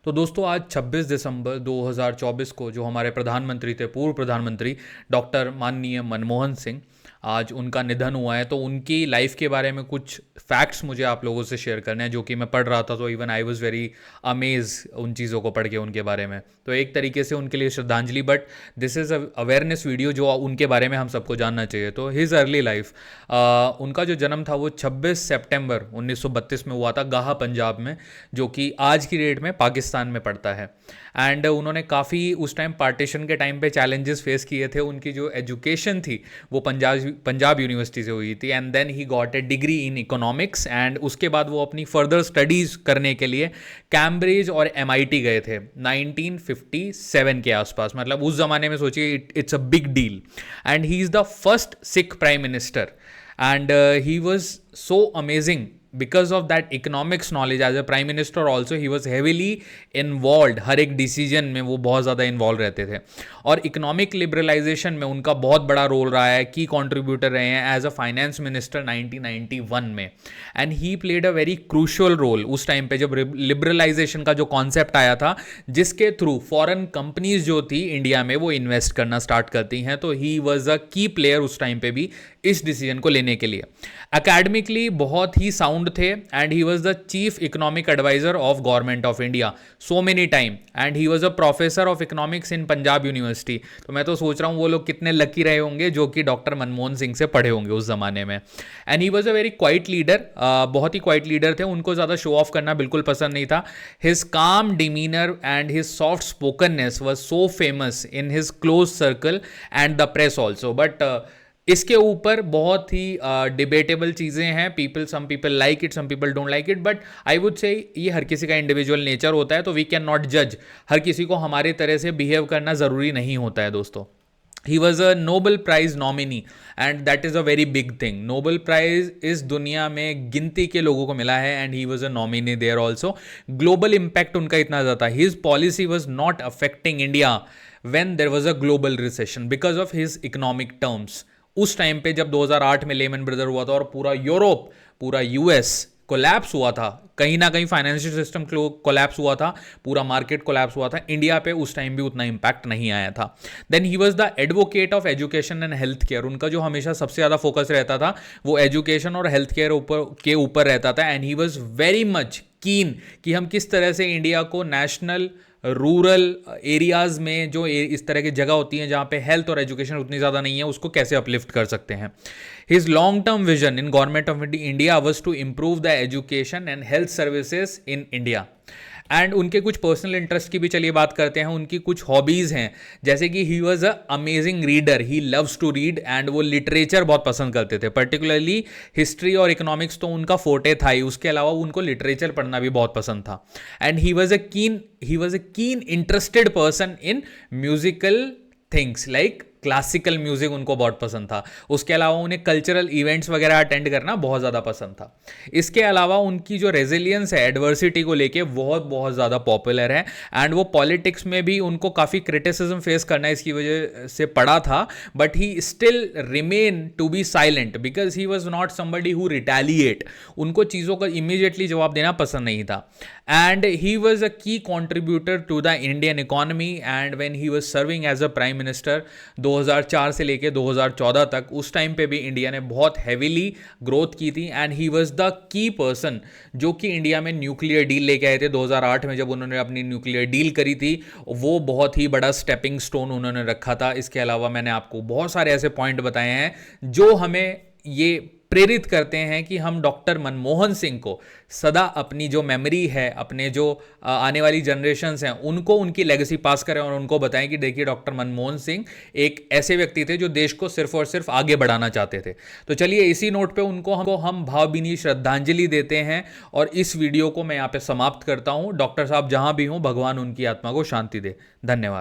तो दोस्तों आज 26 दिसंबर 2024 को जो हमारे प्रधानमंत्री थे, पूर्व प्रधानमंत्री डॉक्टर माननीय मनमोहन सिंह, आज उनका निधन हुआ है। तो उनकी लाइफ के बारे में कुछ फैक्ट्स मुझे आप लोगों से शेयर करने हैं, जो कि मैं पढ़ रहा था तो even I was very amaze उन चीज़ों को पढ़ के उनके बारे में। तो एक तरीके से उनके लिए श्रद्धांजलि, but this is a awareness video जो उनके बारे में हम सबको जानना चाहिए। तो हिज अर्ली लाइफ, उनका जो जन्म था वो 26 सितंबर 1932 में हुआ था गाहा पंजाब में, जो कि आज की डेट में पाकिस्तान में पड़ता है। एंड उन्होंने काफ़ी उस टाइम पार्टीशन के टाइम पे चैलेंजेस फेस किए थे। उनकी जो एजुकेशन थी वो पंजाब यूनिवर्सिटी से हुई थी, and then he got a degree in economics. And उसके बाद वो अपनी फर्दर स्टडीज़ करने के लिए कैम्ब्रिज और MIT गए थे 1957 के आसपास। मतलब उस ज़माने में सोचिए, it's a big deal. And he is the first Sikh prime minister, and he was so amazing because of that economics knowledge. As a prime minister also he was heavily involved, हर एक डिसीजन में वो बहुत ज़्यादा involve रहते थे, और economic liberalisation में उनका बहुत बड़ा रोल रहा है, की कॉन्ट्रीब्यूटर रहे हैं एज अ फाइनेंस मिनिस्टर 1991 में। And he played a very crucial role उस टाइम पे जब लिबरलाइजेशन का जो कॉन्सेप्ट आया था, जिसके थ्रू फॉरेन कंपनीज जो थी इंडिया में वो इन्वेस्ट करना स्टार्ट करती हैं। तो ही वॉज अ की प्लेयर उस टाइम पे भी इस डिसीजन को लेने के लिए। एकेडमिकली बहुत ही साउंड थे, and he was the chief economic adviser of government of India so many time, and he was a professor of economics in Punjab university. तो मैं तो सोच रहा हूँ वो लोग कितने लकी रहे होंगे जो कि डॉक्टर मनमोहन सिंह से पढ़े होंगे उस जमाने में। And he was a very quite leader, बहुत ही क्वाइट लीडर थे। उनको ज़्यादा शो ऑफ करना बिल्कुल पसंद नहीं था। His calm demeanour and his soft spokenness was so famous in his close circle and the press also. But इसके ऊपर बहुत ही डिबेटेबल चीज़ें हैं। Some people like it, some people don't like it, but I would say ये हर किसी का individual nature होता है, तो वी कैन नॉट जज। हर किसी को हमारे तरह से बिहेव करना ज़रूरी नहीं होता है दोस्तों। He was a Nobel prize nominee, and that is a very big thing. Nobel prize इस दुनिया में गिनती के लोगों को मिला है, and he was a nominee there also. Global impact उनका इतना ज़्यादा, his policy was not affecting India when there was a global recession because of his economic terms. उस टाइम पे जब 2008 में लेमन ब्रदर हुआ था और पूरा यूरोप, पूरा US कोलैप्स हुआ था, कहीं ना कहीं फाइनेंशियल सिस्टम कोलैप्स हुआ था, पूरा मार्केट कोलैप्स हुआ था, इंडिया पे उस टाइम भी उतना इम्पैक्ट नहीं आया था। Then he was the advocate of education and health care. उनका जो हमेशा सबसे ज़्यादा फोकस रहता था वो एजुकेशन और हेल्थ केयर के ऊपर रहता था। And he was very much कीन कि हम किस तरह से इंडिया को नेशनल रूरल एरियाज़ में जो इस तरह की जगह होती हैं जहाँ पे हेल्थ और एजुकेशन उतनी ज़्यादा नहीं है, उसको कैसे अपलिफ्ट कर सकते हैं। His long term vision in government of India was to improve the education and health services in India. And उनके कुछ पर्सनल इंटरेस्ट की भी चलिए बात करते हैं। उनकी कुछ हॉबीज़ हैं, जैसे कि he was a amazing reader, he loves to read, and वो लिटरेचर बहुत पसंद करते थे। पर्टिकुलरली हिस्ट्री और इकोनॉमिक्स तो उनका फोटे था ही, उसके अलावा उनको लिटरेचर पढ़ना भी बहुत पसंद था। एंड ही वॉज अ कीन interested person in musical things, like classical music उनको बहुत पसंद था। उसके अलावा उन्हें कल्चरल इवेंट्स वगैरह अटेंड करना बहुत ज़्यादा पसंद था। इसके अलावा उनकी जो रेजिलियंस है एडवर्सिटी को लेके बहुत बहुत ज़्यादा पॉपुलर है, एंड वो पॉलिटिक्स में भी उनको काफ़ी क्रिटिसिज्म फेस करना इसकी वजह से पड़ा था, but he still remain to be silent because he was not somebody who retaliate. उनको चीज़ों का इमीडिएटली जवाब देना पसंद नहीं था। And he was a key contributor to the Indian economy, and when he was serving as a prime minister 2004 से लेके 2014 तक, उस टाइम पे भी इंडिया ने बहुत हैवीली ग्रोथ की थी। And he was the key person जो कि इंडिया में न्यूक्लियर डील लेके आए थे 2008 में, जब उन्होंने अपनी न्यूक्लियर डील करी थी। वो बहुत ही बड़ा स्टेपिंग स्टोन उन्होंने रखा था। इसके अलावा मैंने आपको बहुत सारे ऐसे पॉइंट बताए हैं जो हमें ये प्रेरित करते हैं कि हम डॉक्टर मनमोहन सिंह को सदा अपनी जो मेमोरी है, अपने जो आने वाली जनरेशन्स हैं, उनको उनकी लेगेसी पास करें और उनको बताएं कि देखिए डॉक्टर मनमोहन सिंह एक ऐसे व्यक्ति थे जो देश को सिर्फ और सिर्फ आगे बढ़ाना चाहते थे। तो चलिए इसी नोट पे उनको हम भावभीनी श्रद्धांजलि देते हैं, और इस वीडियो को मैं यहाँ पे समाप्त करता हूँ। डॉक्टर साहब जहाँ भी हों, भगवान उनकी आत्मा को शांति दे। धन्यवाद।